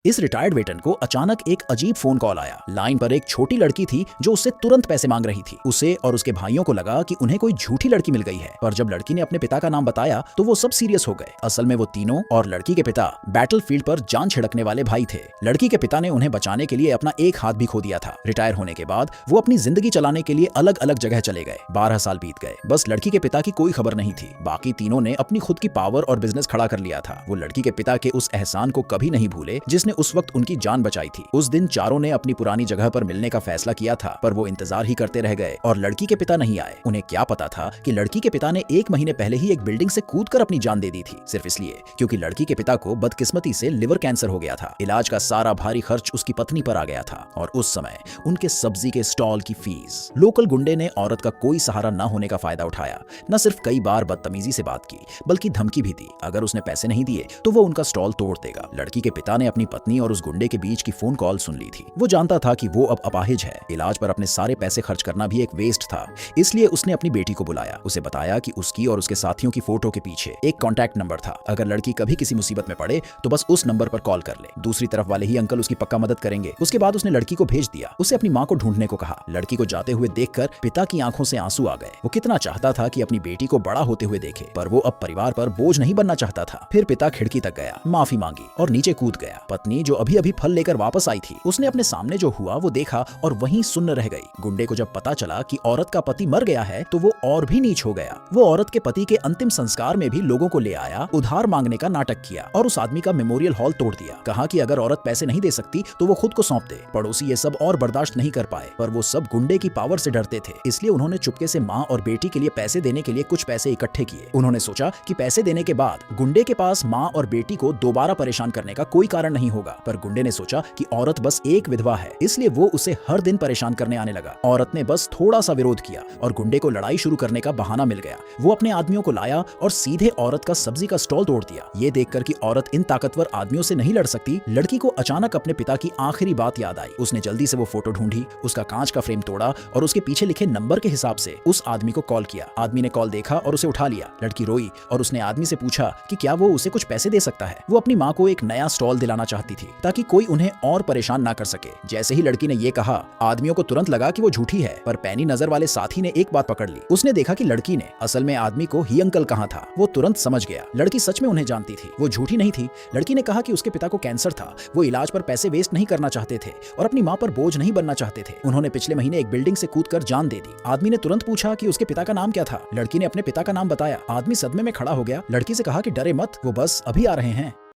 इस retired veteran को अचानक एक अजीब फोन कॉल आया। लाइन पर एक छोटी लड़की थी जो उससे तुरंत पैसे मांग रही थी। उसे और उसके भाइयों को लगा कि उन्हें कोई झूठी लड़की मिल गई है, पर जब लड़की ने अपने पिता का नाम बताया तो वो सब सीरियस हो गए। असल में वो तीनों और लड़की के पिता बैटलफील्ड पर जान छिड़कने वाले भाई थे। लड़की के पिता ने उन्हें बचाने के लिए अपना एक हाथ भी खो दिया था। रिटायर होने के बाद वो अपनी जिंदगी चलाने के लिए अलग अलग जगह चले गए। 12 साल बीत गए, बस लड़की के पिता की कोई खबर नहीं थी। बाकी तीनों ने अपनी खुद की पावर और बिजनेस खड़ा कर लिया था। वो लड़की के पिता के उस एहसान को कभी नहीं भूले जिसने उस वक्त उनकी जान बचाई थी। उस दिन चारों ने अपनी पुरानी जगह पर मिलने का फैसला किया था, पर वो इंतजार ही करते रह गए और लड़की के पिता नहीं आए। उन्हें क्या पता था कि लड़की के पिता ने 1 महीने पहले ही एक बिल्डिंग से कूदकर अपनी जान दे दी थी, सिर्फ इसलिए क्योंकि लड़की के पिता को बदकिस्मती से लिवर कैंसर हो गया था। इलाज का सारा भारी खर्च उसकी पत्नी पर आ गया था और उस समय उनके सब्जी के स्टॉल की फीस। लोकल गुंडे ने औरत का कोई सहारा न होने का फायदा उठाया। न सिर्फ कई बार बदतमीजी से बात की, बल्कि धमकी भी दी, अगर उसने पैसे नहीं दिए तो वो उनका स्टॉल तोड़ देगा। लड़की के पिता ने अपनी पत्नी और उस गुंडे के बीच की फोन कॉल सुन ली थी। वो जानता था कि वो अब अपाहिज है। इलाज पर अपने सारे पैसे खर्च करना भी एक वेस्ट था, इसलिए उसने अपनी बेटी को बुलाया। उसे बताया कि उसकी और उसके साथियों की फोटो के पीछे एक कॉन्टैक्ट नंबर था। अगर लड़की कभी किसी मुसीबत में पड़े तो बस उस नंबर पर कॉल कर ले, दूसरी तरफ वाले ही अंकल उसकी पक्का मदद करेंगे। उसके बाद उसने लड़की को भेज दिया। उसे अपनी माँ को ढूंढने को कहा। लड़की को जाते हुए देखकर पिता की आंखों से आंसू आ गए। वो कितना चाहता था कि अपनी बेटी को बड़ा होते हुए देखे, पर वो अब परिवार पर बोझ नहीं बनना चाहता था। फिर पिता खिड़की तक गया, माफी मांगी और नीचे कूद गया। पत्नी जो अभी अभी फल लेकर वापस आई थी, उसने अपने सामने जो हुआ वो देखा और वहीं सुन्न रह गई। गुंडे को जब पता चला कि औरत का पति मर गया है तो वो और भी नीच हो गया। वो औरत के पति के अंतिम संस्कार में भी लोगों को ले आया, उधार मांगने का नाटक किया और उस आदमी का मेमोरियल हॉल तोड़ दिया। कहा कि अगर औरत पैसे नहीं दे सकती तो वो खुद को सौंप दे। पड़ोसी ये सब और बर्दाश्त नहीं कर पाए, पर वो सब गुंडे की पावर से डरते थे, इसलिए उन्होंने चुपके से माँ और बेटी के लिए पैसे देने के लिए कुछ पैसे इकट्ठे किए। उन्होंने सोचा कि पैसे देने के बाद गुंडे के पास माँ और बेटी को दोबारा परेशान करने का कोई कारण नहीं होगा। पर गुंडे ने सोचा कि औरत बस एक विधवा है, इसलिए वो उसे हर दिन परेशान करने आने लगा। औरत ने बस थोड़ा सा विरोध किया और गुंडे को लड़ाई शुरू करने का बहाना मिल गया। वो अपने आदमियों को लाया और सीधे औरत का सब्जी का स्टॉल तोड़ दिया। ये देखकर कि औरत इन ताकतवर आदमियों से नहीं लड़ सकती, लड़की को अचानक अपने पिता की आखिरी बात याद आई। उसने जल्दी से वो फोटो ढूंढी, उसका कांच का फ्रेम तोड़ा और उसके पीछे लिखे नंबर के हिसाब से उस आदमी को कॉल किया। आदमी ने कॉल देखा और उसे उठा लिया। लड़की रोई और उसने आदमी से पूछा कि क्या वो उसे कुछ पैसे दे सकता है। वो अपनी माँ को एक नया स्टॉल दिलाना चाहती थी ताकि कोई उन्हें और परेशान ना कर सके। जैसे ही लड़की ने ये कहा, आदमियों को तुरंत लगा कि वो झूठी है, पर पैनी नजर वाले साथी ने एक बात पकड़ ली। उसने देखा कि लड़की ने असल में आदमी को ही अंकल कहा था। वो तुरंत समझ गया, लड़की सच में उन्हें जानती थी, वो झूठी नहीं थी। लड़की ने कहा कि उसके पिता को कैंसर था, वो इलाज पर पैसे वेस्ट नहीं करना चाहते थे और अपनी माँ पर बोझ नहीं बनना चाहते थे। उन्होंने पिछले महीने एक बिल्डिंग से कूदकर जान दे दी। आदमी ने तुरंत पूछा कि उसके पिता का नाम क्या था। लड़की ने अपने पिता का नाम बताया। आदमी सदमे में खड़ा हो गया। लड़की से कहा कि डरे मत, वो बस अभी आ रहे हैं।